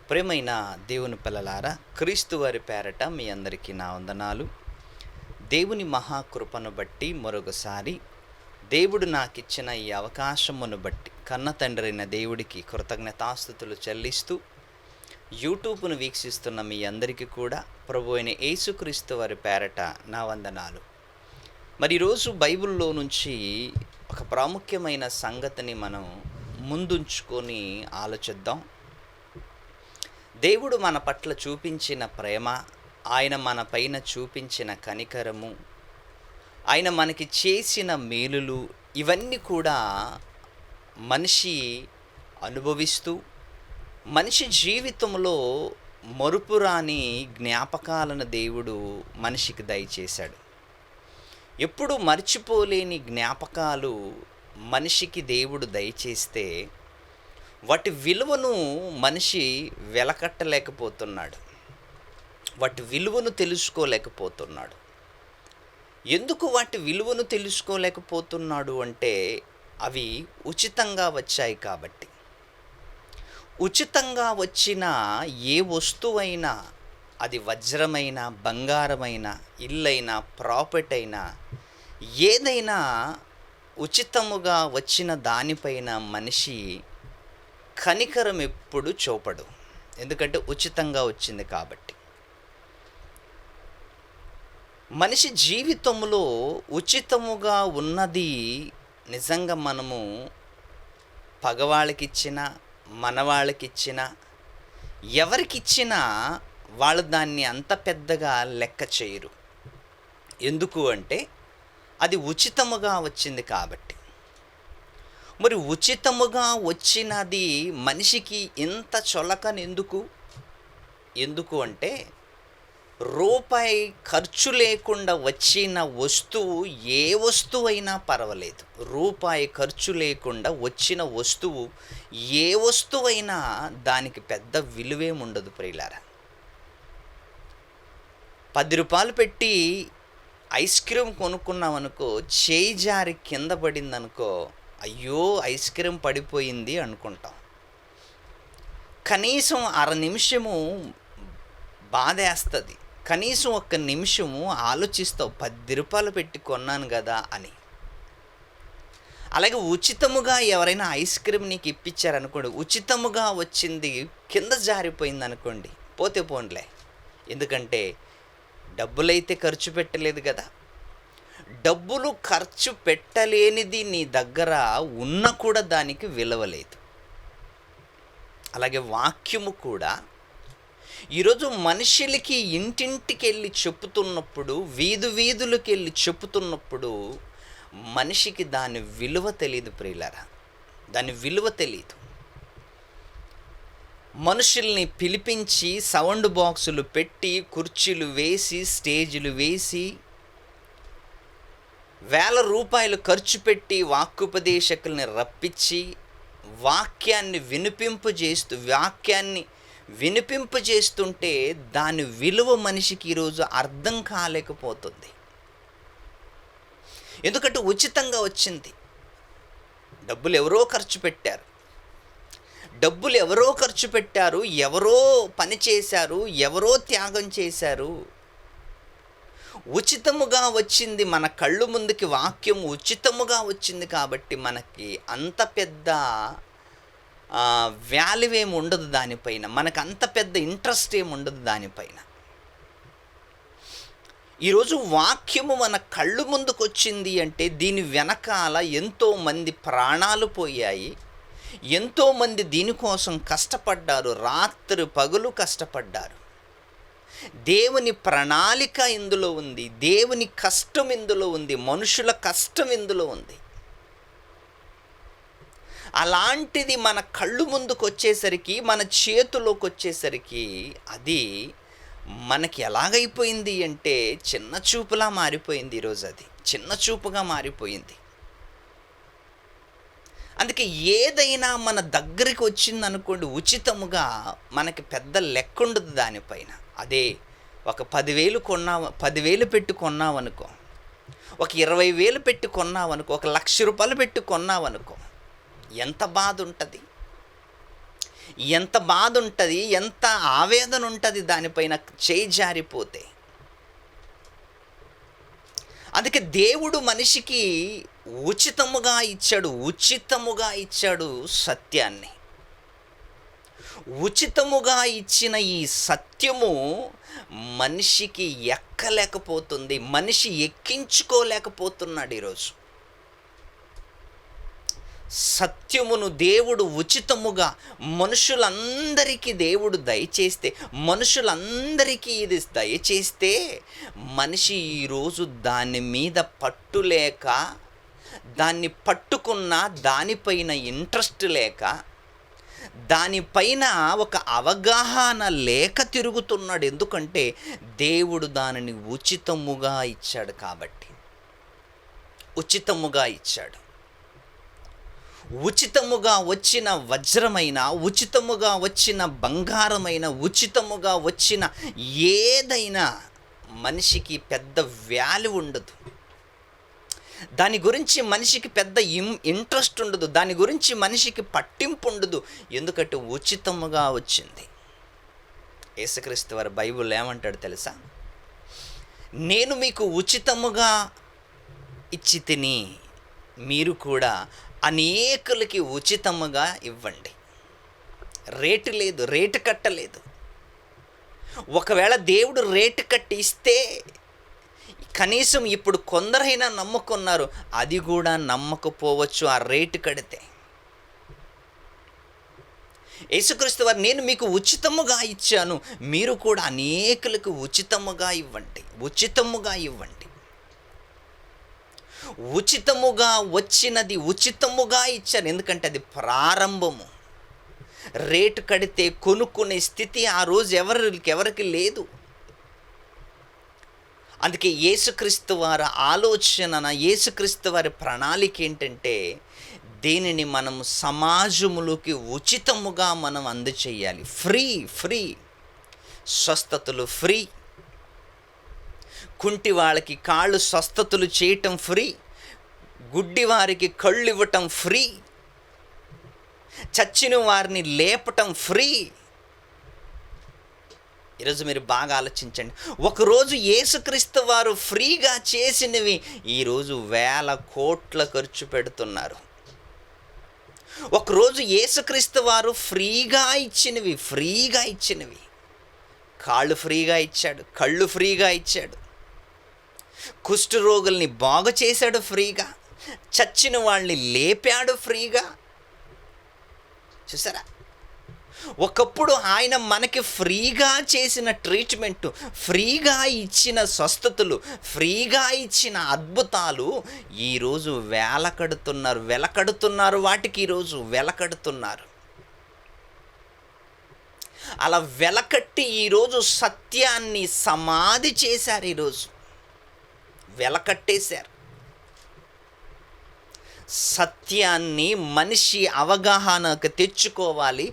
ప్రియమైన దేవుని పిల్లలారా, క్రీస్తు వారి పేరట మీ అందరికీ నా వందనాలు. దేవుని మహాకృపను బట్టి మరొకసారి దేవుడు నాకిచ్చిన ఈ అవకాశమును బట్టి కన్న తండ్రైన దేవుడికి కృతజ్ఞతాస్తుతులు చెల్లిస్తూ యూట్యూబ్ను వీక్షిస్తున్న మీ అందరికీ కూడా ప్రభు అయిన యేసుక్రీస్తు వారి పేరట నా వందనాలు. మరి ఈరోజు బైబిల్లో నుంచి ఒక ప్రాముఖ్యమైన సంగతిని మనం ముందుంచుకొని ఆలోచిద్దాం. దేవుడు మన పట్ల చూపించిన ప్రేమ, ఆయన మన పైన చూపించిన కనికరము, ఆయన మనకి చేసిన మేలులు, ఇవన్నీ కూడా మనిషి అనుభవిస్తూ మనిషి జీవితంలో మరుపురాని జ్ఞాపకాలను దేవుడు మనిషికి దయచేశాడు. ఎప్పుడు మర్చిపోలేని జ్ఞాపకాలు మనిషికి దేవుడు దయచేస్తే వాటి విలువను మనిషి వెలకట్టలేకపోతున్నాడు, వాటి విలువను తెలుసుకోలేకపోతున్నాడు. ఎందుకు వాటి విలువను తెలుసుకోలేకపోతున్నాడు అంటే అవి ఉచితంగా వచ్చాయి కాబట్టి. ఉచితంగా వచ్చిన ఏ వస్తువైనా, అది వజ్రమైన, బంగారమైన, ఇల్లైనా, ప్రాపర్టీ అయినా, ఏదైనా ఉచితముగా వచ్చిన దానిపైన మనిషి కనికరం ఎప్పుడు చూపడు, ఎందుకంటే ఉచితంగా వచ్చింది కాబట్టి. మనిషి జీవితంలో ఉచితముగా ఉన్నది నిజంగా మనము పగవాళ్ళకిచ్చినా, మనవాళ్ళకిచ్చినా, ఎవరికిచ్చినా వాళ్ళు దాన్ని అంత పెద్దగా లెక్క చేయరు. ఎందుకు అంటే అది ఉచితముగా వచ్చింది కాబట్టి. మరి ఉచితముగా వచ్చినది మనిషికి ఇంత చొలకనెందుకు? ఎందుకు అంటే రూపాయి ఖర్చు లేకుండా వచ్చిన వస్తువు, ఏ వస్తువైనా పర్వాలేదు, రూపాయి ఖర్చు లేకుండా వచ్చిన వస్తువు ఏ వస్తువైనా దానికి పెద్ద విలువేముండదు ప్రియులారా. 10 రూపాయలు పెట్టి ఐస్ క్రీమ్ కొనుక్కున్నామనుకో, చేయి జారి కింద పడిందనుకో, అయ్యో ఐస్ క్రీమ్ పడిపోయింది అనుకుంటాం. కనీసం అర నిమిషము బాధేస్తుంది, కనీసం ఒక్క నిమిషము ఆలోచిస్తావు, 10 రూపాయలు పెట్టి కొన్నాను కదా అని. అలాగే ఉచితముగా ఎవరైనా ఐస్ క్రీమ్ నీకు ఇప్పించారనుకోండి, ఉచితముగా వచ్చింది కింద జారిపోయింది అనుకోండి, పోతే పోన్లే, ఎందుకంటే డబ్బులైతే ఖర్చు పెట్టలేదు కదా. డబ్బులు ఖర్చు పెట్టలేనిది నీ దగ్గర ఉన్న కూడా దానికి విలువ లేదు. అలాగే వాక్యము కూడా ఈరోజు మనుషులకి ఇంటింటికి వెళ్ళి చెప్పుతున్నప్పుడు, వీధులకు వెళ్ళి చెప్పుతున్నప్పుడు మనిషికి దాని విలువ తెలియదు ప్రియులారా, దాని విలువ తెలియదు. మనుషుల్ని పిలిపించి సౌండ్ బాక్సులు పెట్టి, కుర్చీలు వేసి, స్టేజీలు వేసి, వేల రూపాయలు ఖర్చు పెట్టి వాక్యోపదేశకుల్ని రప్పించి వాక్యాన్ని వినిపింపజేస్తుంటే దాని విలువ మనిషికి ఈరోజు అర్థం కాలేకపోతుంది. ఎందుకంటే ఉచితంగా వచ్చింది. డబ్బులు ఎవరో ఖర్చు పెట్టారు, ఎవరో పని చేశారు, ఎవరో త్యాగం చేశారు. ఉచితముగా వచ్చింది, మన కళ్ళు ముందుకి వాక్యం ఉచితముగా వచ్చింది కాబట్టి మనకి అంత పెద్ద వాల్యూ ఏమి ఉండదు దానిపైన, మనకు అంత పెద్ద ఇంట్రెస్ట్ ఏమి ఉండదు దానిపైన. ఈరోజు వాక్యము మన కళ్ళు ముందుకు వచ్చింది అంటే దీని వెనకాల ఎంతోమంది ప్రాణాలు పోయాయి, ఎంతోమంది దీనికోసం కష్టపడ్డారు, రాత్రి పగలు కష్టపడ్డారు. దేవుని ప్రణాళిక ఇందులో ఉంది, దేవుని కష్టం ఇందులో ఉంది, మనుషుల కష్టం ఇందులో ఉంది. అలాంటిది మన కళ్ళు ముందుకు వచ్చేసరికి, మన చేతిలోకి వచ్చేసరికి అది మనకి ఎలాగైపోయింది అంటే చిన్న చూపులా మారిపోయింది. ఈరోజు అది చిన్న చూపుగా మారిపోయింది. అందుకే ఏదైనా మన దగ్గరికి వచ్చిందనుకోండి ఉచితముగా, మనకి పెద్ద లెక్క ఉండదు దానిపైన. అదే ఒక 10,000 పెట్టి కొన్నావనుకో, ఒక 20,000 పెట్టి కొన్నావనుకో, ఒక 1,00,000 రూపాయలు పెట్టి కొన్నావనుకో, ఎంత బాధ ఉంటుంది. ఎంత బాధ ఉంటుంది, ఎంత ఆవేదన ఉంటుంది దానిపైన చేయి జారిపోతే. అందుకే దేవుడు మనిషికి ఉచితముగా ఇచ్చాడు సత్యాన్ని. ఉచితముగా ఇచ్చిన ఈ సత్యము మనిషికి ఎక్కలేకపోతుంది, మనిషి ఎక్కించుకోలేకపోతున్నాడు ఈరోజు. సత్యమును దేవుడు ఉచితముగా మనుషులందరికీ దేవుడు మనుషులందరికీ ఇది దయచేస్తే మనిషి ఈరోజు దాని మీద పట్టులేక, దాన్ని పట్టుకున్న దానిపైన ఇంట్రెస్ట్ లేక, దానిపైన ఒక అవగాహన లేక తిరుగుతున్నాడు. ఎందుకంటే దేవుడు దానిని ఉచితముగా ఇచ్చాడు కాబట్టి. ఉచితముగా ఇచ్చాడు. ఉచితముగా వచ్చిన వజ్రమైన, ఉచితముగా వచ్చిన బంగారమైన, ఉచితముగా వచ్చిన ఏదైనా మనిషికి పెద్ద వాల్యూ ఉండదు. దాని గురించి మనిషికి పెద్ద ఇంట్రెస్ట్ ఉండదు, దాని గురించి మనిషికి పట్టింపు ఉండదు. ఎందుకంటే ఉచితముగా వచ్చింది. యేసుక్రీస్తు వారి బైబిల్ ఏమంటాడు తెలుసా? నేను మీకు ఉచితముగా ఇచ్చి తిని మీరు కూడా అనేకులకి ఉచితముగా ఇవ్వండి. రేటు లేదు, రేటు కట్టలేదు. ఒకవేళ దేవుడు రేటు కట్టి ఇస్తే కనీసం ఇప్పుడు కొందరైనా నమ్ముకున్నారు, అది కూడా నమ్మకపోవచ్చు ఆ రేటు కడితే. యేసుక్రీస్తు వారు నేను మీకు ఉచితముగా ఇచ్చాను, మీరు కూడా అనేకులకు ఉచితముగా ఇవ్వండి. ఉచితముగా వచ్చినది ఉచితముగా ఇచ్చారు. ఎందుకంటే అది ప్రారంభము. రేటు కడితే కొనుక్కునే స్థితి ఆ రోజు ఎవరికి లేదు. అందుకే యేసుక్రీస్తు వారి ఆలోచన, యేసుక్రీస్తు వారి ప్రణాళిక ఏంటంటే దీనిని మనం సమాజములోకి ఉచితముగా మనం అందచేయాలి. ఫ్రీ స్వస్థతలు ఫ్రీ, కుంటి వాళ్ళకి కాళ్ళు స్వస్థతలు చేయటం ఫ్రీ, గుడ్డి వారికి కళ్ళు ఇవ్వటం ఫ్రీ, చచ్చిన వారిని లేపటం ఫ్రీ. ఈరోజు మీరు బాగా ఆలోచించండి. ఒకరోజు యేసుక్రీస్తు వారు ఫ్రీగా చేసినవి ఈరోజు 1000 కోట్ల ఖర్చు పెడుతున్నారు. ఒకరోజు యేసుక్రీస్తు వారు ఫ్రీగా ఇచ్చినవి కాళ్ళు ఫ్రీగా ఇచ్చాడు, కళ్ళు ఫ్రీగా ఇచ్చాడు, కుష్ఠరోగుల్ని బాగు చేశాడు ఫ్రీగా, చచ్చిన వాళ్ళని లేపాడు ఫ్రీగా. చూసారా? ఒకప్పుడు ఆయన మనకి ఫ్రీగా చేసిన ట్రీట్మెంట్, ఫ్రీగా ఇచ్చిన స్వస్థతలు, ఫ్రీగా ఇచ్చిన అద్భుతాలు ఈరోజు వెలకడుతున్నారు. వాటికి ఈరోజు వెలకడుతున్నారు. అలా వెలకట్టి ఈరోజు సత్యాన్ని సమాధి చేశారు. ఈరోజు వెలకట్టేశారు. సత్యాన్ని మనిషి అవగాహనకు తెచ్చుకోవాలి.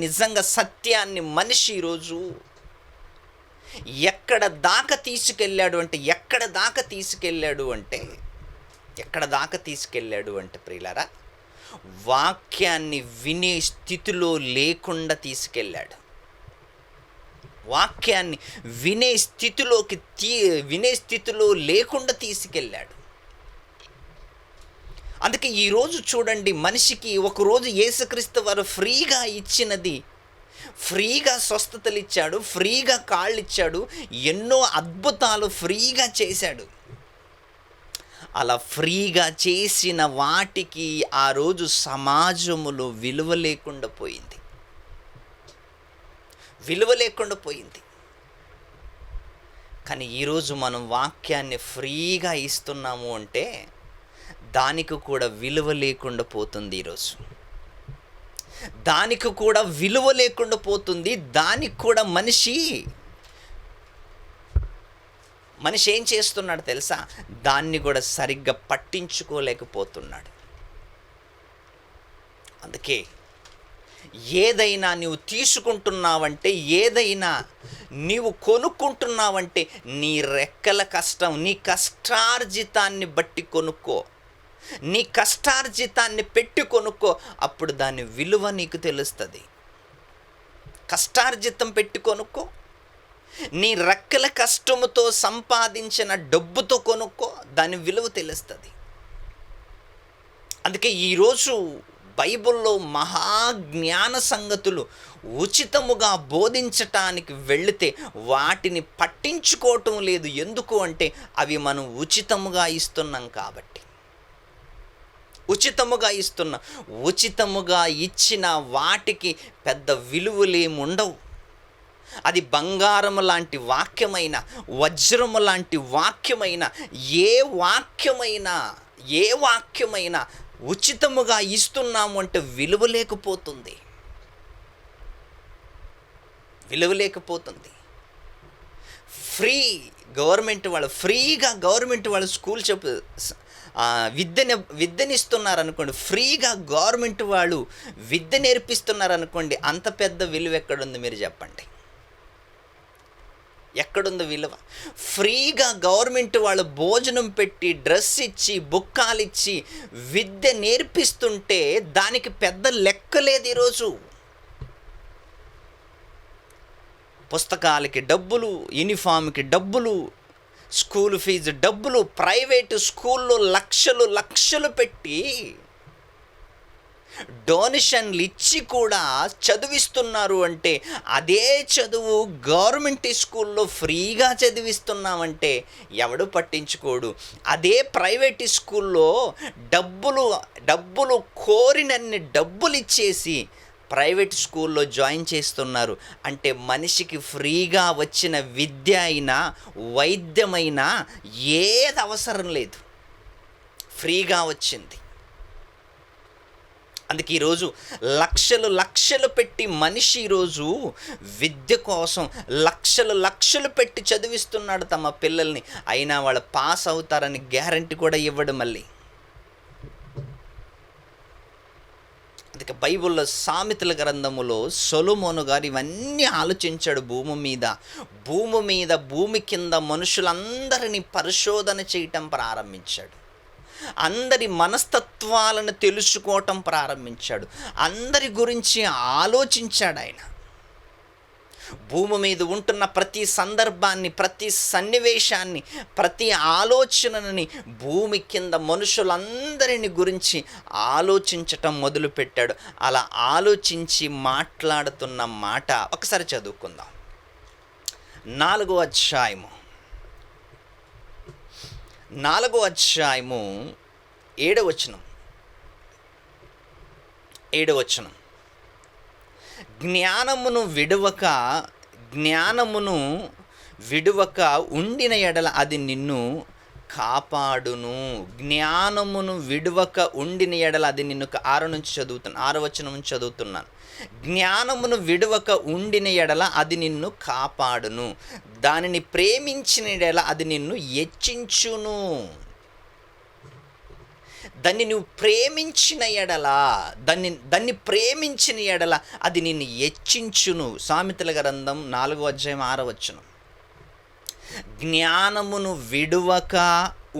నిజంగా సత్యాన్ని మనిషి ఈరోజు ఎక్కడ దాకా తీసుకెళ్ళాడు అంటే ప్రియులారా, వాక్యాన్ని వినే స్థితిలో లేకుండా తీసుకెళ్ళాడు. వాక్యాన్ని వినే స్థితిలో లేకుండా తీసుకెళ్ళాడు. అందుకే ఈరోజు చూడండి, మనిషికి ఒకరోజు యేసుక్రీస్తు వారు ఫ్రీగా ఇచ్చినది, ఫ్రీగా స్వస్థతలు ఇచ్చాడు, ఫ్రీగా కాళ్ళు ఇచ్చాడు, ఎన్నో అద్భుతాలు ఫ్రీగా చేశాడు. అలా ఫ్రీగా చేసిన వాటికి ఆ రోజు సమాజములో విలువ లేకుండా పోయింది. కానీ ఈరోజు మనం వాక్యాన్ని ఫ్రీగా ఇస్తున్నాము అంటే దానికి కూడా విలువ లేకుండా పోతుంది. ఈరోజు దానికి కూడా విలువ లేకుండా పోతుంది. దానికి కూడా మనిషి ఏం చేస్తున్నాడు తెలుసా? దాన్ని కూడా సరిగ్గా పట్టించుకోలేకపోతున్నాడు. అందుకే ఏదైనా నీవు తీసుకుంటున్నావంటే, ఏదైనా నీవు కొనుక్కుంటున్నావంటే నీ రెక్కల కష్టం, నీ కష్టార్జితాన్ని బట్టి కొనుక్కో. నీ కష్టార్జితాన్ని పెట్టి కొనుక్కో, అప్పుడు దాని విలువ నీకు తెలుస్తుంది. కష్టార్జితం పెట్టి కొనుక్కో, నీ రెక్కల కష్టముతో సంపాదించిన డబ్బుతో కొనుక్కో, దాని విలువ తెలుస్తుంది. అందుకే ఈరోజు బైబిల్లో మహాజ్ఞాన సంగతులు ఉచితముగా బోధించటానికి వెళితే వాటిని పట్టించుకోవటం లేదు. ఎందుకు అంటే అవి మనం ఉచితముగా ఇస్తున్నాం కాబట్టి. ఉచితముగా ఇచ్చిన వాటికి పెద్ద విలువలేముండవు. అది బంగారము లాంటి వాక్యమైన, వజ్రము లాంటి వాక్యమైన, ఏ వాక్యమైనా ఉచితముగా ఇస్తున్నాము అంటే విలువ లేకపోతుంది. ఫ్రీగా గవర్నమెంట్ వాళ్ళు స్కూల్ విద్యనిస్తున్నారనుకోండి, ఫ్రీగా గవర్నమెంట్ వాళ్ళు విద్య నేర్పిస్తున్నారనుకోండి, అంత పెద్ద విలువ ఎక్కడుంది మీరు చెప్పండి? ఎక్కడుంది విలువ? ఫ్రీగా గవర్నమెంట్ వాళ్ళు భోజనం పెట్టి, డ్రెస్ ఇచ్చి, బుక్కాలిచ్చి విద్య నేర్పిస్తుంటే దానికి పెద్ద లెక్క లేదు. ఈరోజు పుస్తకాలకి డబ్బులు, యూనిఫామ్కి డబ్బులు, స్కూల్ ఫీజు డబ్బులు, ప్రైవేటు స్కూల్లో లక్షలు పెట్టి డొనేషన్లు ఇచ్చి కూడా చదివిస్తున్నారు. అంటే అదే చదువు గవర్నమెంట్ స్కూల్లో ఫ్రీగా చదివిస్తున్నామంటే ఎవడు పట్టించుకోడు. అదే ప్రైవేట్ స్కూల్లో డబ్బులు కోరినన్ని డబ్బులు ఇచ్చేసి ప్రైవేట్ స్కూల్లో జాయిన్ చేస్తున్నారు. అంటే మనిషికి ఫ్రీగా వచ్చిన విద్య అయినా, వైద్యమైనా ఏది అవసరం లేదు, ఫ్రీగా వచ్చింది. అందుకే ఈరోజు లక్షలు పెట్టి మనిషి ఈరోజు విద్య కోసం లక్షలు పెట్టి చదివిస్తున్నాడు తమ పిల్లల్ని. అయినా వాళ్ళు పాస్ అవుతారని గ్యారంటీ కూడా ఇవ్వడు మళ్ళీ. అందుకే బైబిల్లో సామెతల గ్రంథములో సొలొమోను గారు ఇవన్నీ ఆలోచించాడు. భూమి కింద మనుషులందరినీ పరిశోధన చేయటం ప్రారంభించాడు. అందరి మనస్తత్వాలను తెలుసుకోవటం ప్రారంభించాడు. అందరి గురించి ఆలోచించాడు ఆయన. భూమి మీద ఉంటున్న ప్రతి సందర్భాన్ని, ప్రతి సన్నివేశాన్ని, ప్రతి ఆలోచనని, భూమి కింద మనుషులందరిని గురించి ఆలోచించటం మొదలుపెట్టాడు. అలా ఆలోచించి మాట్లాడుతున్న మాట ఒకసారి చదువుకుందాం. 4వ అధ్యాయము 7వ వచనం. జ్ఞానమును విడువక ఉండిన ఎడల అది నిన్ను కాపాడును. జ్ఞానమును విడువక ఉండిన ఎడల అది నిన్ను 6వ వచనం నుంచి చదువుతున్నాను. జ్ఞానమును విడువక ఉండిన ఎడల అది నిన్ను కాపాడును. దానిని ప్రేమించిన ఎడల అది నిన్ను హెచ్చించును. దాన్ని నువ్వు ప్రేమించిన ఎడల అది నిన్ను హెచ్చించును. సామెతల గ్రంథం 4వ అధ్యాయం 6వ వచనం. జ్ఞానమును విడువక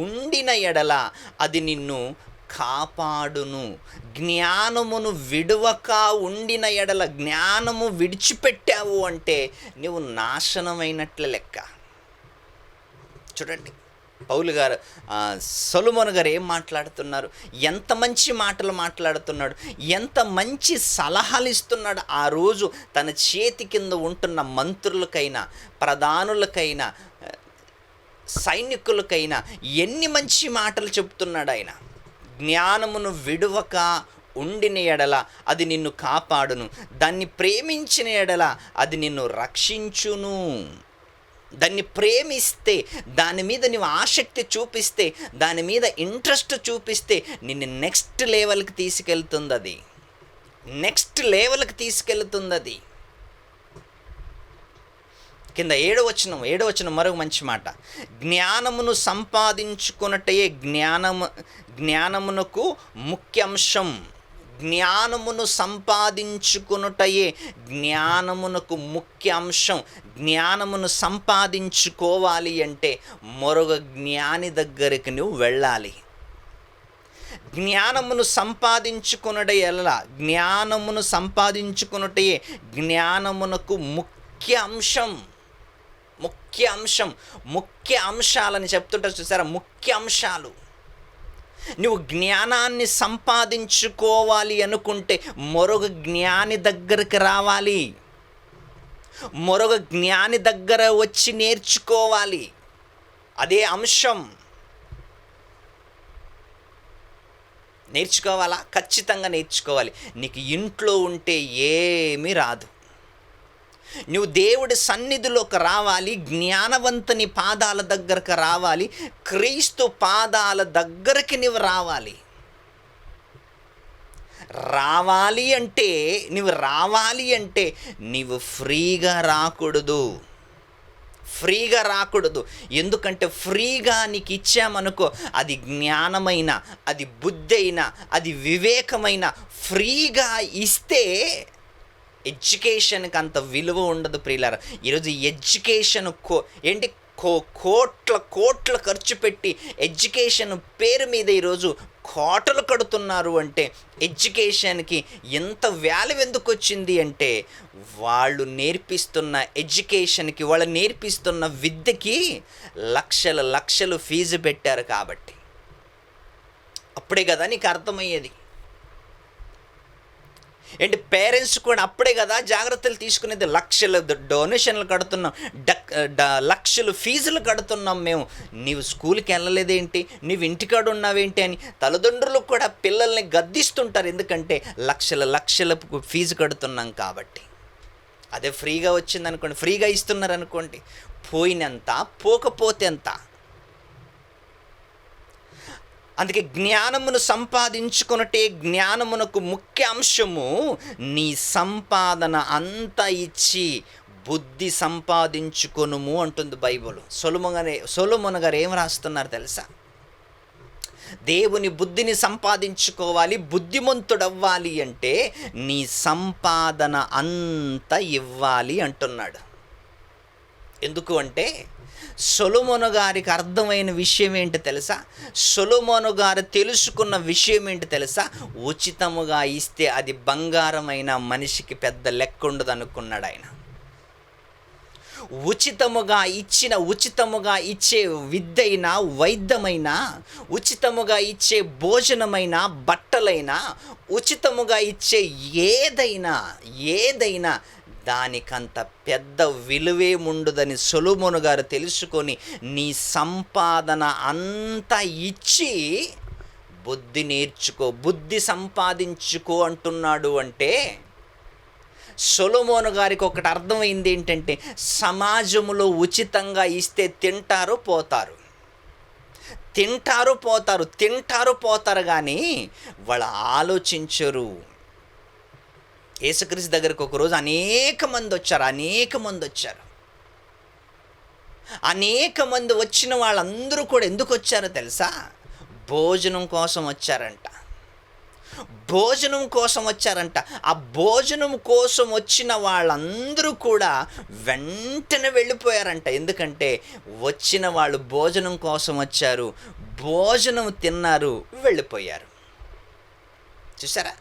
ఉండిన ఎడల అది నిన్ను కాపాడును. జ్ఞానమును విడువక ఉండిన ఎడల, జ్ఞానము విడిచిపెట్టావు అంటే నువ్వు నాశనమైనట్లే లెక్క. చూడండి, సొలొమోను గారు ఏం మాట్లాడుతున్నారు, ఎంత మంచి మాటలు మాట్లాడుతున్నాడు, ఎంత మంచి సలహాలు ఇస్తున్నాడు. ఆ రోజు తన చేతి కింద ఉంటున్న మంత్రులకైనా, ప్రధానులకైనా, సైనికులకైనా ఎన్ని మంచి మాటలు చెప్తున్నాడు ఆయన. జ్ఞానమును విడువక ఉండిన ఎడల అది నిన్ను కాపాడును. దాన్ని ప్రేమించిన ఎడల అది నిన్ను రక్షించును. దాన్ని ప్రేమిస్తే, దాని మీద నువ్వు ఆసక్తి చూపిస్తే, దాని మీద ఇంట్రెస్ట్ చూపిస్తే నిన్ను నెక్స్ట్ లెవెల్కి తీసుకెళ్తుంది అది. కింద 7వ వచనం మరొక మంచి మాట. జ్ఞానమును సంపాదించుకొనుటయే జ్ఞానమునకు ముఖ్యాంశం. జ్ఞానమును సంపాదించుకోవాలి అంటే మరొక జ్ఞాని దగ్గరికి నువ్వు వెళ్ళాలి. జ్ఞానమును సంపాదించుకొనుట ఎలా? జ్ఞానమును సంపాదించుకొనుటే జ్ఞానమునకు ముఖ్య అంశం. ముఖ్య అంశాలని చెప్తుంటారు చూసారా, ముఖ్య అంశాలు. నువ్వు జ్ఞానాన్ని సంపాదించుకోవాలి అనుకుంటే మరొక జ్ఞాని దగ్గరికి రావాలి, మరొక జ్ఞాని దగ్గర వచ్చి నేర్చుకోవాలి. అదే అంశం. నేర్చుకోవాలా? ఖచ్చితంగా నేర్చుకోవాలి. నీకు ఇంట్లో ఉంటే ఏమీ రాదు. నువ్వు దేవుడి సన్నిధిలోకి రావాలి, జ్ఞానవంతుని పాదాల దగ్గరకు రావాలి, క్రీస్తు పాదాల దగ్గరికి నువ్వు రావాలి. రావాలి అంటే నీవు ఫ్రీగా రాకూడదు. ఎందుకంటే ఫ్రీగా నీకు ఇచ్చామనుకో, అది జ్ఞానమైన, అది బుద్ధి అయినా, అది వివేకమైన, ఫ్రీగా ఇస్తే ఎడ్యుకేషన్కి అంత విలువ ఉండదు ప్రియులారా. ఈరోజు ఎడ్యుకేషన్ కోట్ల ఖర్చు పెట్టి ఎడ్యుకేషన్ పేరు మీద ఈరోజు కోటలు కడుతున్నారు. అంటే ఎడ్యుకేషన్కి ఎంత వాల్యూ ఎందుకు వచ్చింది అంటే, వాళ్ళు నేర్పిస్తున్న ఎడ్యుకేషన్కి, వాళ్ళు నేర్పిస్తున్న విద్యకి లక్షలు ఫీజు పెట్టారు కాబట్టి. అప్పుడే కదా నీకు అర్థమయ్యేది. ఏంటి, పేరెంట్స్ కూడా అప్పుడే కదా జాగ్రత్తలు తీసుకునేది. లక్షల డొనేషన్లు కడుతున్నాం, లక్షలు ఫీజులు కడుతున్నాం మేము. నీవు స్కూల్కి వెళ్ళలేదేంటి, నీవు ఇంటికాడ ఉన్నావేంటి అని తల్లిదండ్రులు కూడా పిల్లల్ని గద్దిస్తుంటారు. ఎందుకంటే లక్షల ఫీజు కడుతున్నాం కాబట్టి. అదే ఫ్రీగా వచ్చిందనుకోండి, ఫ్రీగా ఇస్తున్నారు అనుకోండి, పోయినంత పోకపోతే ఎంత. అందుకే జ్ఞానమును సంపాదించుకొనుటే జ్ఞానమునకు ముఖ్య అంశము. నీ సంపాదన అంతా ఇచ్చి బుద్ధి సంపాదించుకొనుము అంటుంది బైబిల్. సొలొమోను గారు ఏం రాస్తున్నారు తెలుసా? దేవుని బుద్ధిని సంపాదించుకోవాలి, బుద్ధిమంతుడవ్వాలి అంటే నీ సంపాదన అంతా ఇవ్వాలి అంటున్నాడు. ఎందుకు అంటే సొలొమోను గారికి అర్థమైన విషయం ఏంటి తెలుసా? సొలొమోను గారు తెలుసుకున్న విషయం ఏంటి తెలుసా? ఉచితముగా ఇస్తే అది బంగారమైన మనిషికి పెద్ద లెక్క ఉండదు అనుకున్నాడు ఆయన. ఉచితముగా ఇచ్చే విద్యైనా, వైద్యమైనా, ఉచితముగా ఇచ్చే భోజనమైనా, బట్టలైనా, ఉచితముగా ఇచ్చే ఏదైనా దానికంత పెద్ద విలువేముండదని సొలొమోను గారు తెలుసుకొని, నీ సంపాదన అంతా ఇచ్చి బుద్ధి నేర్చుకో, బుద్ధి సంపాదించుకో అంటున్నాడు. అంటే సొలొమోను గారికి ఒకటి అర్థమైంది ఏంటంటే, సమాజంలో ఉచితంగా ఇస్తే తింటారు పోతారు కానీ వాళ్ళు ఆలోచించరు. యేసుక్రీస్తు దగ్గరికి ఒకరోజు అనేక మంది వచ్చారు. అనేక మంది వచ్చిన వాళ్ళందరూ కూడా ఎందుకు వచ్చారో తెలుసా? భోజనం కోసం వచ్చారంట. ఆ భోజనం కోసం వచ్చిన వాళ్ళందరూ కూడా వెంటనే వెళ్ళిపోయారంట. ఎందుకంటే వచ్చిన వాళ్ళు భోజనం కోసం వచ్చారు, భోజనం తిన్నారు, వెళ్ళిపోయారు. చూసారా?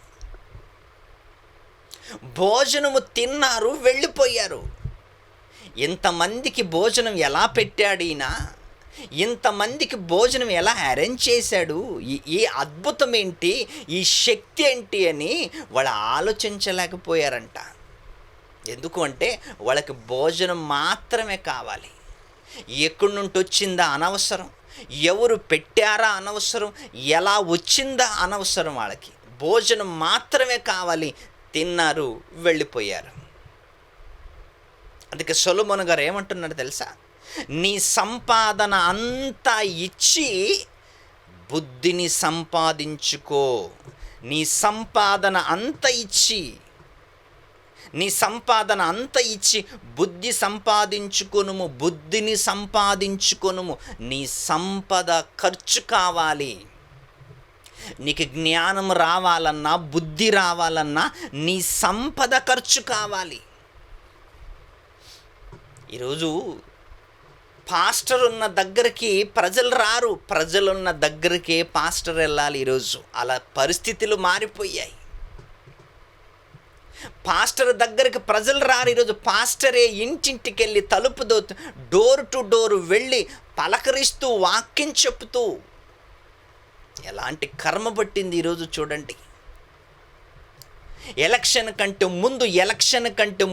భోజనము తిన్నారు, వెళ్ళిపోయారు. ఇంతమందికి భోజనం ఎలా పెట్టాడు ఈయన? ఇంతమందికి భోజనం ఎలా అరేంజ్ చేశాడు? ఈ అద్భుతం ఏంటి, ఈ శక్తి ఏంటి అని వాళ్ళు ఆలోచించలేకపోయారంట. ఎందుకు అంటే వాళ్ళకి భోజనం మాత్రమే కావాలి. ఎక్కడి నుండి వచ్చిందా అనవసరం, ఎవరు పెట్టారా అనవసరం, ఎలా వచ్చిందా అనవసరం. వాళ్ళకి భోజనం మాత్రమే కావాలి. తిన్నారు, వెళ్ళిపోయారు. అందుకే సొలొమోను గారు ఏమంటున్నాడు తెలుసా? నీ సంపాదన అంతా ఇచ్చి బుద్ధిని సంపాదించుకో. నీ సంపాదన అంతా ఇచ్చి బుద్ధి సంపాదించుకొనుము, బుద్ధిని సంపాదించుకొనుము. నీ సంపద ఖర్చు కావాలి. నీకు జ్ఞానం రావాలన్నా, బుద్ధి రావాలన్నా నీ సంపద ఖర్చు కావాలి. ఈరోజు పాస్టర్ ఉన్న దగ్గరికి ప్రజలు రారు, ప్రజలున్న దగ్గరికే పాస్టర్ వెళ్ళాలి ఈరోజు. అలా పరిస్థితులు మారిపోయాయి. పాస్టర్ దగ్గరికి ప్రజలు రారు ఈరోజు. పాస్టరే ఇంటింటికి వెళ్ళి డోర్ టు డోర్ వెళ్ళి పలకరిస్తూ వాక్యం చెప్తూ, ఎలాంటి కర్మ పట్టింది ఈరోజు చూడండి. ఎలక్షన్ కంటే ముందు ఎలక్షన్ కంటే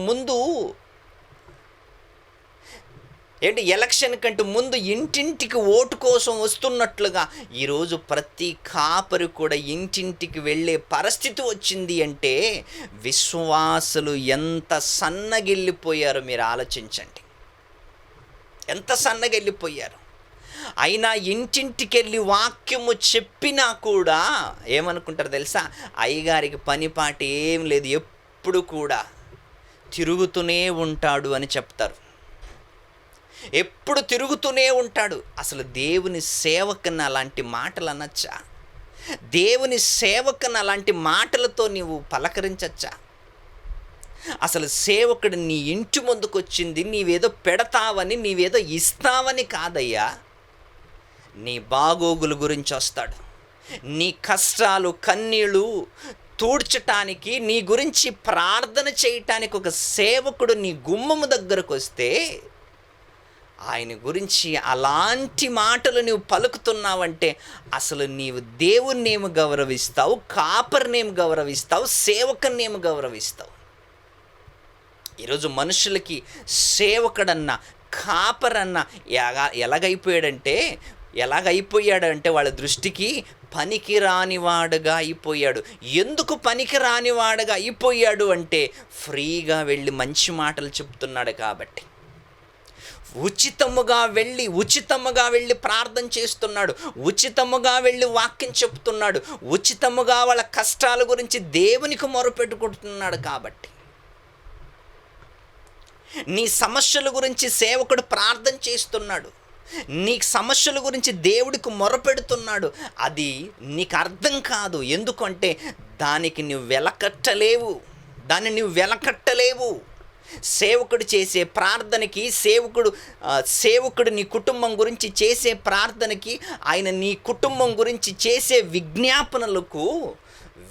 ముందు ఇంటింటికి ఓటు కోసం వస్తున్నట్లుగా ఈరోజు ప్రతి కాపరి కూడా ఇంటింటికి వెళ్ళే పరిస్థితి వచ్చింది. అంటే విశ్వాసులు ఎంత సన్నగిల్లిపోయారో మీరు ఆలోచించండి, ఎంత సన్నగిల్లిపోయారు. అయినా ఇంటింటికి వెళ్ళి వాక్యము చెప్పినా కూడా ఏమనుకుంటారు తెలుసా? అయ్యగారికి పనిపాటి ఏం లేదు, ఎప్పుడు కూడా తిరుగుతూనే ఉంటాడు అని చెప్తారు. ఎప్పుడు తిరుగుతూనే ఉంటాడు. అసలు దేవుని సేవకుని అలాంటి మాటలు అనొచ్చా? దేవుని సేవకుని అలాంటి మాటలతో నీవు పలకరించచ్చా? అసలు సేవకుడు నీ ఇంటి ముందుకు వచ్చింది నీవేదో పెడతావని, నీవేదో ఇస్తావని కాదయ్యా. నీ బాగోగుల గురించి వస్తాడు. నీ కష్టాలు కన్నీళ్ళు తూడ్చటానికి, నీ గురించి ప్రార్థన చేయటానికి ఒక సేవకుడు నీ గుమ్మము దగ్గరకు వస్తే ఆయన గురించి అలాంటి మాటలు నువ్వు పలుకుతున్నావంటే అసలు నీవు దేవుణ్ణేమి గౌరవిస్తావు, కాపరినేమి గౌరవిస్తావు, సేవకున్నేమి గౌరవిస్తావు? ఈరోజు మనుషులకి సేవకుడన్నా కాపరన్నా ఎలాగైపోయాడంటే వాళ్ళ దృష్టికి పనికిరానివాడుగా అయిపోయాడు. ఎందుకు పనికిరానివాడుగా అయిపోయాడు అంటే ఫ్రీగా వెళ్ళి మంచి మాటలు చెప్తున్నాడు కాబట్టి. ఉచితముగా వెళ్ళి ప్రార్థన చేస్తున్నాడు, ఉచితముగా వెళ్ళి వాక్యం చెప్తున్నాడు, ఉచితముగా వాళ్ళ కష్టాల గురించి దేవునికి మొరపెట్టుకుంటున్నాడు కాబట్టి. నీ సమస్యల గురించి సేవకుడు ప్రార్థన చేస్తున్నాడు, నీ సమస్యల గురించి దేవుడికి మొరపెడుతున్నాడు. అది నీకు అర్థం కాదు. ఎందుకంటే దానికి నువ్వు వెలకట్టలేవు. సేవకుడు చేసే ప్రార్థనకి, సేవకుడు నీ కుటుంబం గురించి చేసే ప్రార్థనకి, ఆయన నీ కుటుంబం గురించి చేసే విజ్ఞాపనలకు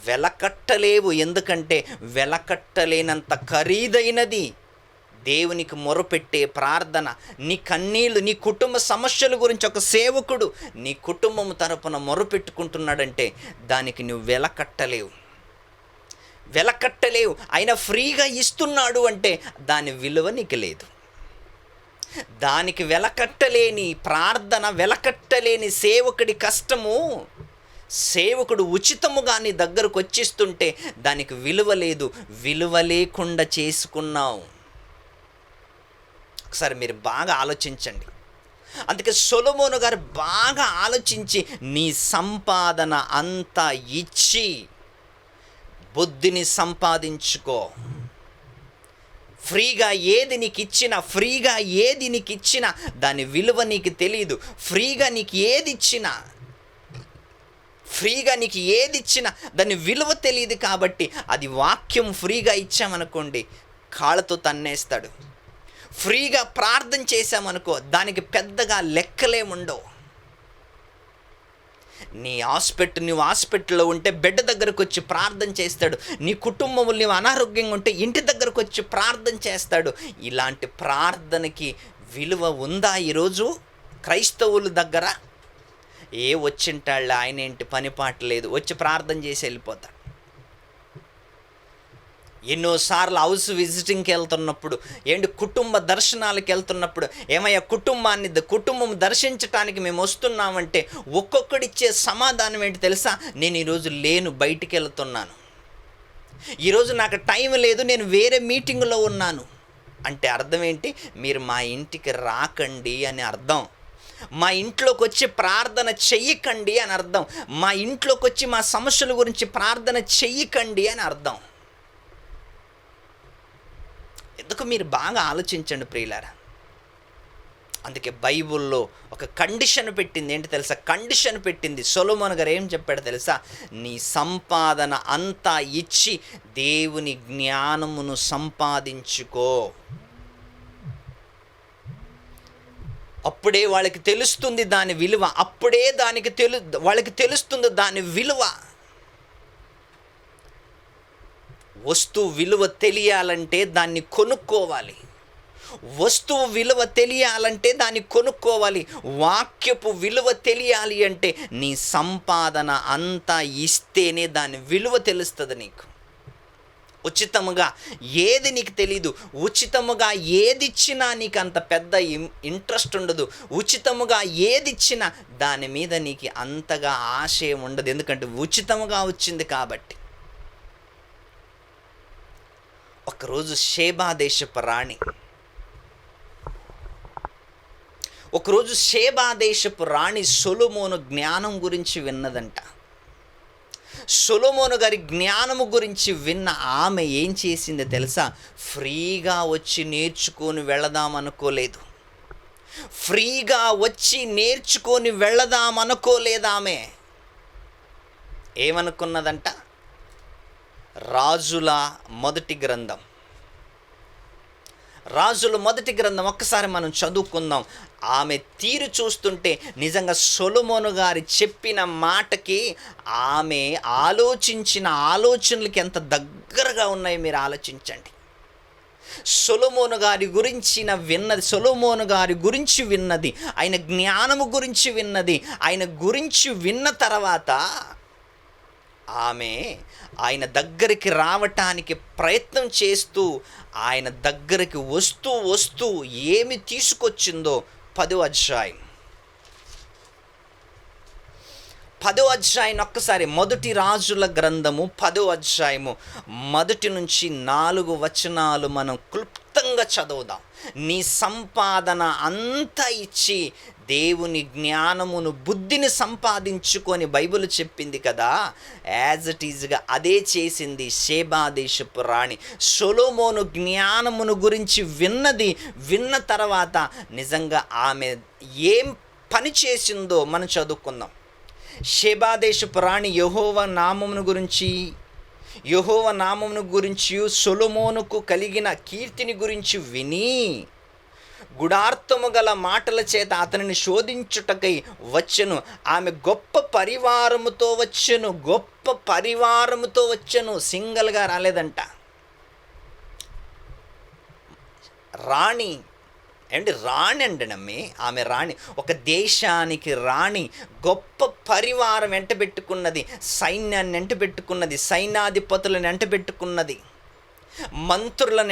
వెలకట్టలేవు. ఎందుకంటే వెలకట్టలేనంత ఖరీదైనది దేవునికి మొరపెట్టే ప్రార్థన. నీ కన్నీళ్ళు, నీ కుటుంబ సమస్యల గురించి ఒక సేవకుడు నీ కుటుంబం తరపున మొరపెట్టుకుంటున్నాడంటే దానికి నువ్వు వెలకట్టలేవు. ఆయన ఫ్రీగా ఇస్తున్నాడు అంటే దాని విలువ నీకు లేదు. దానికి వెలకట్టలేని ప్రార్థన, వెలకట్టలేని సేవకుడి కష్టము, సేవకుడు ఉచితముగా నీ దగ్గరకు వచ్చిస్తుంటే దానికి విలువ లేదు. విలువ లేకుండా చేసుకున్నావు. ఒకసారి మీరు బాగా ఆలోచించండి. అందుకే సొలొమోను గారు బాగా ఆలోచించి నీ సంపాదన అంతా ఇచ్చి బుద్ధిని సంపాదించుకో. ఫ్రీగా ఏది నీకు ఇచ్చినా దాని విలువ నీకు తెలియదు. ఫ్రీగా నీకు ఏది ఇచ్చినా దాని విలువ తెలియదు. కాబట్టి అది వాక్యం ఫ్రీగా ఇచ్చామనుకోండి కాళ్ళతో తన్నేస్తాడు. ఫ్రీగా ప్రార్థన చేశామనుకో దానికి పెద్దగా లెక్కలేముండవు. నువ్వు హాస్పిటల్లో ఉంటే బెడ్ దగ్గరకు వచ్చి ప్రార్థన చేస్తాడు. నీ కుటుంబంలో నీవు అనారోగ్యంగా ఉంటే ఇంటి దగ్గరకు వచ్చి ప్రార్థన చేస్తాడు. ఇలాంటి ప్రార్థనకి విలువ ఉందా ఈరోజు క్రైస్తవుల దగ్గర? వచ్చింటాళ్ళ ఆయన ఏంటి పనిపాట లేదు, వచ్చి ప్రార్థన చేసి వెళ్ళిపోతాడు. ఎన్నోసార్లు హౌస్ విజిటింగ్కి వెళ్తున్నప్పుడు, కుటుంబ దర్శనాలకు వెళ్తున్నప్పుడు, ఏమయ్యా కుటుంబం దర్శించటానికి మేము వస్తున్నామంటే ఒక్కొక్కడిచ్చే సమాధానం ఏంటి తెలుసా? నేను ఈరోజు లేను, బయటికి వెళ్తున్నాను, ఈరోజు నాకు టైం లేదు, నేను వేరే మీటింగ్లో ఉన్నాను అంటే అర్థం ఏంటి? మీరు మా ఇంటికి రాకండి అని అర్థం. మా ఇంట్లోకి వచ్చి ప్రార్థన చెయ్యకండి అని అర్థం. మా ఇంట్లోకి వచ్చి మా సమస్యల గురించి ప్రార్థన చెయ్యకండి అని అర్థం. ఎందుకు మీరు బాగా ఆలోచించండి ప్రియులారా. అందుకే బైబుల్లో ఒక కండిషన్ పెట్టింది. ఏంటి తెలుసా? కండిషన్ పెట్టింది. సొలొమోను గారు ఏం చెప్పాడు తెలుసా? నీ సంపాదన అంతా ఇచ్చి దేవుని జ్ఞానమును సంపాదించుకో. అప్పుడే వాళ్ళకి తెలుస్తుంది దాని విలువ. అప్పుడే వాళ్ళకి తెలుస్తుంది దాని విలువ. వస్తువు విలువ తెలియాలంటే దాన్ని కొనుక్కోవాలి. వస్తువు విలువ తెలియాలంటే దాన్ని కొనుక్కోవాలి. వాక్యపు విలువ తెలియాలి అంటే నీ సంపాదన అంతా ఇస్తేనే దాని విలువ తెలుస్తుంది నీకు. ఉచితముగా ఏది నీకు తెలీదు. ఉచితముగా ఏది ఇచ్చినా నీకు అంత పెద్ద ఇంట్రెస్ట్ ఉండదు. ఉచితముగా ఏది ఇచ్చినా దాని మీద నీకు అంతగా ఆశయం ఉండదు. ఎందుకంటే ఉచితముగా వచ్చింది కాబట్టి. ఒకరోజు షేబా దేశపు రాణి సొలొమోను జ్ఞానం గురించి విన్నదంట. సొలొమోను గారి జ్ఞానము గురించి విన్న ఆమె ఏం చేసిందో తెలుసా? ఫ్రీగా వచ్చి నేర్చుకొని వెళదామనుకోలేదు. ఫ్రీగా వచ్చి నేర్చుకొని వెళదామనుకోలేదు. ఆమె ఏమనుకున్నదంట? రాజుల మొదటి గ్రంథం ఒక్కసారి మనం చదువుకుందాం. ఆమె తీరు చూస్తుంటే నిజంగా సొలొమోను గారి చెప్పిన మాటకి ఆమె ఆలోచించిన ఆలోచనలకి ఎంత దగ్గరగా ఉన్నాయి మీరు ఆలోచించండి. సొలొమోను గారి గురించి విన్నది, ఆయన జ్ఞానము గురించి విన్నది. ఆయన గురించి విన్న తర్వాత ఆమె ఆయన దగ్గరికి రావటానికి ప్రయత్నం చేస్తూ ఆయన దగ్గరికి వస్తూ ఏమి తీసుకొచ్చిందో 10వ అధ్యాయం ఒక్కసారి మొదటి రాజుల గ్రంథము 10వ అధ్యాయము మొదటి నుంచి 4 వచనాలు మనం క్లుప్తంగా చదువుదాం. నీ సంపాదన అంతా ఇచ్చి దేవుని జ్ఞానమును బుద్ధిని సంపాదించుకొని బైబిల్ చెప్పింది కదా, యాజ్ ఇట్ ఈజ్గా అదే చేసింది షేబా దేశపు రాణి. సొలొమోను జ్ఞానమును గురించి విన్న తర్వాత నిజంగా ఆమె ఏం పని చేసిందో మనం చదువుకుందాం. షేబా దేశపు రాణి యెహోవా నామమును గురించి సొలొమోనుకు కలిగిన కీర్తిని గురించి విని గుడార్థము గల మాటల చేత అతనిని శోధించుటకై వచ్చెను. ఆమె గొప్ప పరివారముతో వచ్చెను. సింగల్గా రాలేదంట. రాణి అండి ఆమె రాణి, ఒక దేశానికి రాణి. గొప్ప పరివారం వెంటబెట్టుకున్నది, సైన్యాన్ని వెంటబెట్టుకున్నది, సైన్యాధిపతులను వెంటబెట్టుకున్నది, మంత్రులను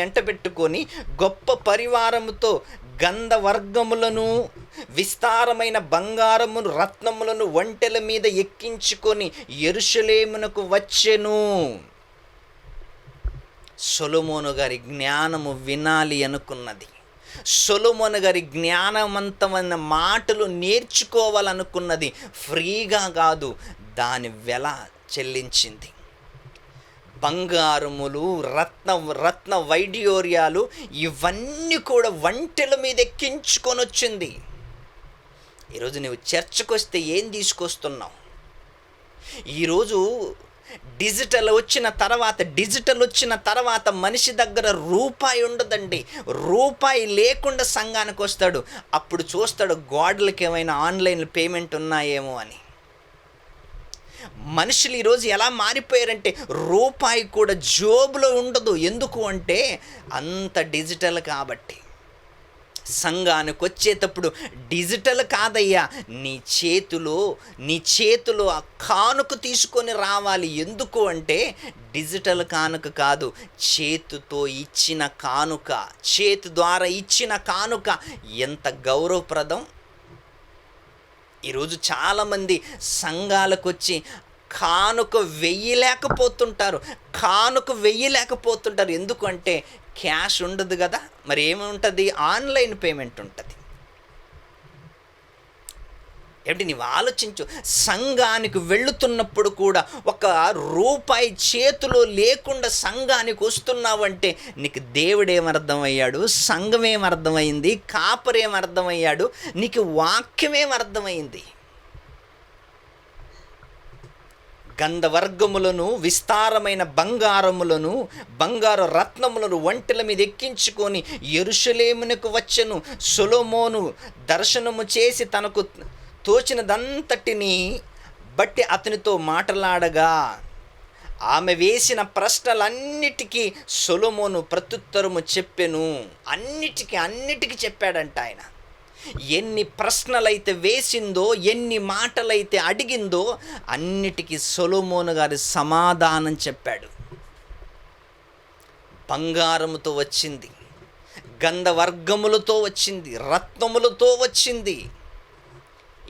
వెంటబెట్టుకొని గొప్ప పరివారముతో గంధవర్గములను, విస్తారమైన బంగారమును, రత్నములను ఒంటెల మీద ఎక్కించుకొని యెరూషలేమునకు వచ్చెను. సొలొమోను గారి జ్ఞానము వినాలి అనుకున్నది. సొలొమోను గారి జ్ఞానవంతమైన మాటలు నేర్చుకోవాలనుకున్నది. ఫ్రీగా కాదు, దాని వెల చెల్లించింది. బంగారములు, రత్న వైడ్యూర్యాలు ఇవన్నీ కూడా ఒంటెల మీద ఎక్కించుకొని వచ్చింది. ఈరోజు నువ్వు చర్చకు వస్తే ఏం తీసుకొస్తున్నావు? ఈరోజు డిజిటల్ వచ్చిన తర్వాత మనిషి దగ్గర రూపాయి ఉండదండి. రూపాయి లేకుండా సంఘానికి వస్తాడు. అప్పుడు చూస్తాడు గోడలకి ఏమైనా ఆన్లైన్ పేమెంట్ ఉన్నాయేమో అని. మనుషులు ఈరోజు ఎలా మారిపోయారంటే రూపాయి కూడా జోబులో ఉండదు. ఎందుకు అంటే అంత డిజిటల్ కాబట్టి. సంఘానికి వచ్చేటప్పుడు డిజిటల్ కాదయ్యా, నీ చేతిలో ఆ కానుక తీసుకొని రావాలి. ఎందుకు అంటే డిజిటల్ కానుక కాదు, చేతితో ఇచ్చిన కానుక, చేతి ద్వారా ఇచ్చిన కానుక ఎంత గౌరవప్రదం. ఈరోజు చాలామంది సంఘాలకు వచ్చి కానుక వెయ్యలేకపోతుంటారు. ఎందుకంటే క్యాష్ ఉండదు కదా. మరి ఏముంటుంది? ఆన్లైన్ పేమెంట్ ఉంటుంది. ఏమిటి నీవు ఆలోచించు. సంఘానికి వెళుతున్నప్పుడు కూడా ఒక రూపాయి చేతిలో లేకుండా సంఘానికి వస్తున్నావంటే నీకు దేవుడేమర్థమయ్యాడు, సంఘమేమర్థమైంది, కాపరేమర్థమయ్యాడు, నీకు వాక్యమేమర్థమైంది. గంధవర్గములను, విస్తారమైన బంగారములను, బంగారు రత్నములను ఒంటెల మీద ఎక్కించుకొని యెరూషలేమునకు వచ్చెను. సొలొమోను దర్శనము చేసి తనకు తోచినదంతటిని బట్టి అతనితో మాటలాడగా, ఆమె వేసిన ప్రశ్నలన్నిటికీ సొలొమోను ప్రత్యుత్తరము చెప్పెను. అన్నిటికీ చెప్పాడంట ఆయన. ఎన్ని ప్రశ్నలైతే వేసిందో, ఎన్ని మాటలైతే అడిగిందో అన్నిటికీ సొలొమోను గారి సమాధానం చెప్పాడు. బంగారముతో వచ్చింది, గంధవర్గములతో వచ్చింది, రత్నములతో వచ్చింది.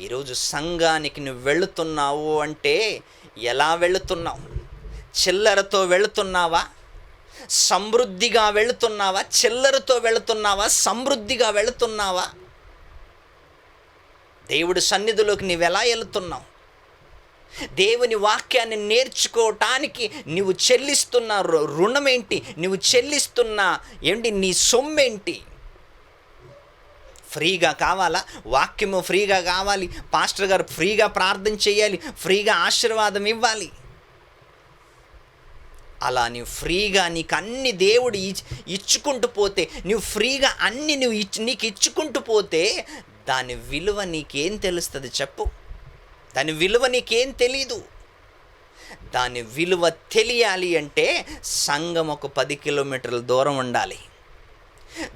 ఈరోజు సంఘానికి నువ్వు వెళుతున్నావు అంటే ఎలా వెళుతున్నావు? చిల్లరతో వెళుతున్నావా? సమృద్ధిగా వెళుతున్నావా? చిల్లరతో వెళుతున్నావా? సమృద్ధిగా వెళుతున్నావా? దేవుడి సన్నిధిలోకి నువ్వెలా వెళుతున్నావు? దేవుని వాక్యాన్ని నేర్చుకోవటానికి నువ్వు చెల్లిస్తున్న రుణం ఏంటి? నువ్వు చెల్లిస్తున్న నీ సొమ్మేంటి? ఫ్రీగా కావాలా? వాక్యము ఫ్రీగా కావాలి, పాస్టర్ గారు ఫ్రీగా ప్రార్థన చేయాలి, ఫ్రీగా ఆశీర్వాదం ఇవ్వాలి. అలా నీవు ఫ్రీగా నీకు అన్ని దేవుడు ఇచ్చుకుంటూ పోతే, నువ్వు ఫ్రీగా అన్ని నీకు ఇచ్చుకుంటూ పోతే దాని విలువ నీకేం తెలుస్తుంది చెప్పు? దాని విలువ నీకేం తెలీదు. దాని విలువ తెలియాలి అంటే సంఘం ఒక 10 కిలోమీటర్ల దూరం ఉండాలి.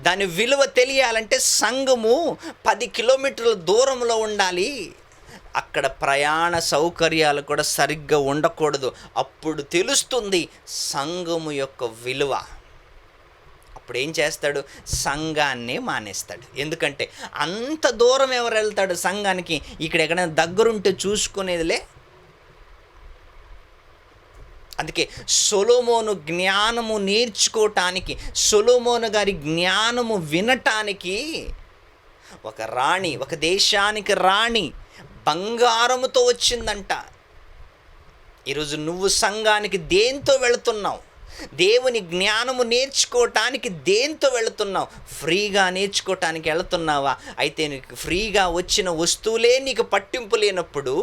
దాని విలువ తెలియాలంటే సంఘము 10 కిలోమీటర్ల దూరంలో ఉండాలి. అక్కడ ప్రయాణ సౌకర్యాలు కూడా సరిగ్గా ఉండకూడదు. అప్పుడు తెలుస్తుంది సంఘము యొక్క విలువ. అప్పుడు ఏం చేస్తాడు? సంఘాన్ని మానేస్తాడు. ఎందుకంటే అంత దూరం ఎవరు వెళ్తాడు సంఘానికి? ఇక్కడ ఎక్కడైనా దగ్గరుంటే చూసుకునేదిలే. అందుకే సొలొమోను జ్ఞానము నేర్చుకోవటానికి, సొలొమోను గారి జ్ఞానము వినటానికి ఒక రాణి, ఒక దేశానికి రాణి బంగారముతో వచ్చిందంట. ఈరోజు నువ్వు సంఘానికి దేంతో వెళుతున్నావు? దేవుని జ్ఞానము నేర్చుకోవటానికి దేంతో వెళుతున్నావు? ఫ్రీగా నేర్చుకోవటానికి వెళుతున్నావా? అయితే నీకు ఫ్రీగా వచ్చిన వస్తువులే నీకు పట్టింపు లేనప్పుడు,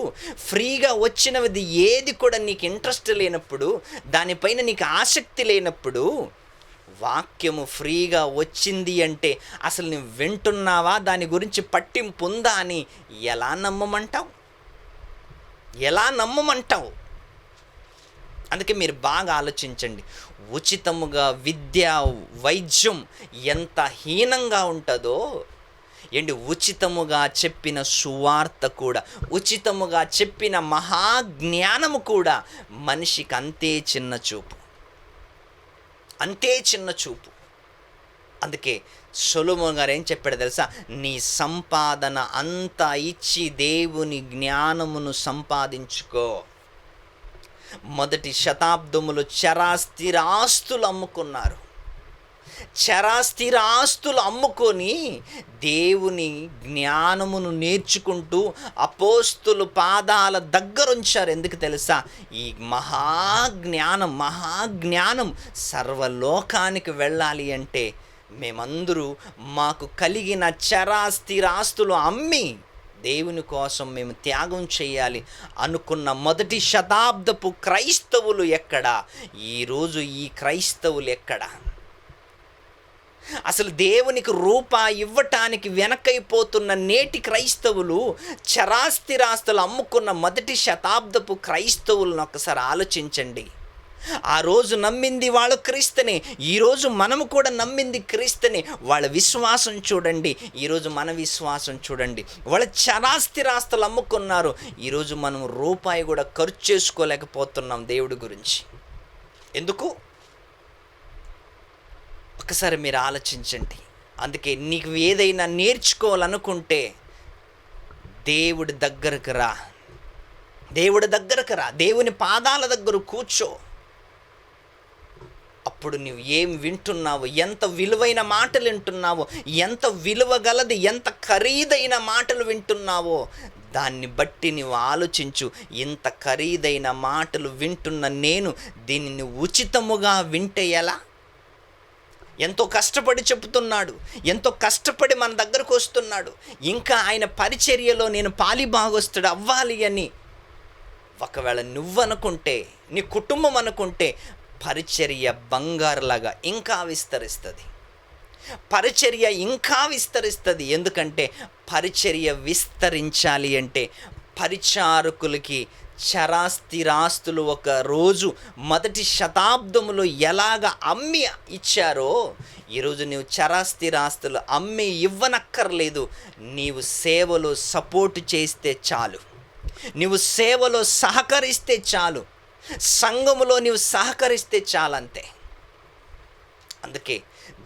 ఫ్రీగా వచ్చినది ఏది కూడా నీకు ఇంట్రెస్ట్ లేనప్పుడు, దానిపైన నీకు ఆసక్తి లేనప్పుడు, వాక్యము ఫ్రీగా వచ్చింది అంటే అసలు నువ్వు వింటున్నావా? దాని గురించి పట్టింపు ఉందా అని ఎలా నమ్మమంటావు? అందుకే మీరు బాగా ఆలోచించండి. ఉచితముగా విద్య, వైద్యం ఎంత హీనంగా ఉంటుందో, ఉచితముగా చెప్పిన సువార్త కూడా, ఉచితముగా చెప్పిన మహాజ్ఞానము కూడా మనిషికి అంతే చిన్న చూపు. అందుకే సొలొమోను గారు ఏం చెప్పాడు తెలుసా? నీ సంపాదన అంతా ఇచ్చి దేవుని జ్ఞానమును సంపాదించుకో. మొదటి శతాబ్దములో చరాస్థిరాస్తులు అమ్ముకున్నారు. చరాస్థిరాస్తులు అమ్ముకొని దేవుని జ్ఞానమును నేర్చుకుంటూ అపోస్తుల పాదాల దగ్గర ఉంచారు. ఎందుకు తెలుసా? ఈ మహాజ్ఞానం సర్వలోకానికి వెళ్ళాలి అంటే మేమందరూ మాకు కలిగిన చరాస్థిరాస్తులు అమ్మి దేవుని కోసం మేము త్యాగం చేయాలి అనుకున్న మొదటి శతాబ్దపు క్రైస్తవులు ఎక్కడ? ఈరోజు ఈ క్రైస్తవులు ఎక్కడ? అసలు దేవునికి రూపాయి ఇవ్వటానికి వెనకైపోతున్న నేటి క్రైస్తవులు, చరాస్థిరాస్తులు అమ్ముకున్న మొదటి శతాబ్దపు క్రైస్తవులను ఒకసారి ఆలోచించండి. ఆ రోజు నమ్మింది వాళ్ళు క్రీస్తుని, ఈరోజు మనము కూడా నమ్మింది క్రీస్తుని. వాళ్ళ విశ్వాసం చూడండి, ఈరోజు మన విశ్వాసం చూడండి. వాళ్ళ చరాస్థిరాస్తులు అమ్ముకున్నారు, ఈరోజు మనం రూపాయి కూడా ఖర్చు చేసుకోలేకపోతున్నాం దేవుడి గురించి. ఎందుకు? ఒకసారి మీరు ఆలోచించండి. అందుకే నీకు ఏదైనా నేర్చుకోవాలనుకుంటే దేవుడి దగ్గరకు రా, దేవుని పాదాల దగ్గర కూర్చో. అప్పుడు నువ్వు ఏం వింటున్నావు, ఎంత విలువైన మాటలు వింటున్నావో, ఎంత విలువ గలది, ఎంత ఖరీదైన మాటలు వింటున్నావో దాన్ని బట్టి నువ్వు ఆలోచించు. ఇంత ఖరీదైన మాటలు వింటున్న నేను దీనిని ఉచితముగా వింటే ఎలా? ఎంతో కష్టపడి చెబుతున్నాడు, ఎంతో కష్టపడి మన దగ్గరకు వస్తున్నాడు. ఇంకా ఆయన పరిచర్యలో నేను పాలిభాగస్తుడు అవ్వాలి అని ఒకవేళ నువ్వనుకుంటే, నీ కుటుంబం అనుకుంటే పరిచర్య బంగారులాగా ఇంకా విస్తరిస్తుంది. పరిచర్య ఇంకా విస్తరిస్తుంది. ఎందుకంటే పరిచర్య విస్తరించాలి అంటే పరిచారకులకి చరాస్థిరాస్తులు ఒక రోజు మొదటి శతాబ్దములో ఎలాగ అమ్మి ఇచ్చారో, ఈరోజు నీవు చరాస్థిరాస్తులు అమ్మి ఇవ్వనక్కర్లేదు. నీవు సేవలో సపోర్ట్ చేస్తే చాలు, నీవు సేవలో సహకరిస్తే చాలు, సంఘములో నీవు సహకరిస్తే చాలంతే. అందుకే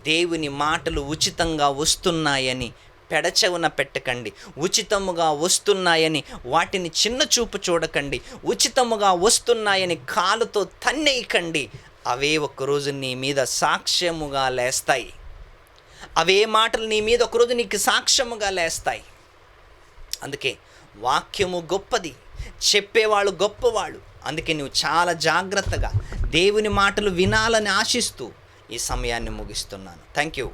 దేవుని మాటలు ఉచితంగా వస్తున్నాయని పెడచెవున పెట్టకండి. ఉచితముగా వస్తున్నాయని వాటిని చిన్న చూపు చూడకండి. ఉచితముగా వస్తున్నాయని కాలుతో తన్నేయకండి. అవే ఒకరోజు నీ మీద సాక్ష్యముగా లేస్తాయి. అవే మాటలు నీ మీద ఒకరోజు నీకు సాక్ష్యముగా లేస్తాయి. అందుకే వాక్యము గొప్పది, చెప్పేవాళ్ళు గొప్పవాళ్ళు. అందుకే నువ్వు చాలా జాగ్రత్తగా దేవుని మాటలు వినాలని ఆశిస్తూ ఈ సమయాన్ని ముగిస్తున్నాను. Thank you.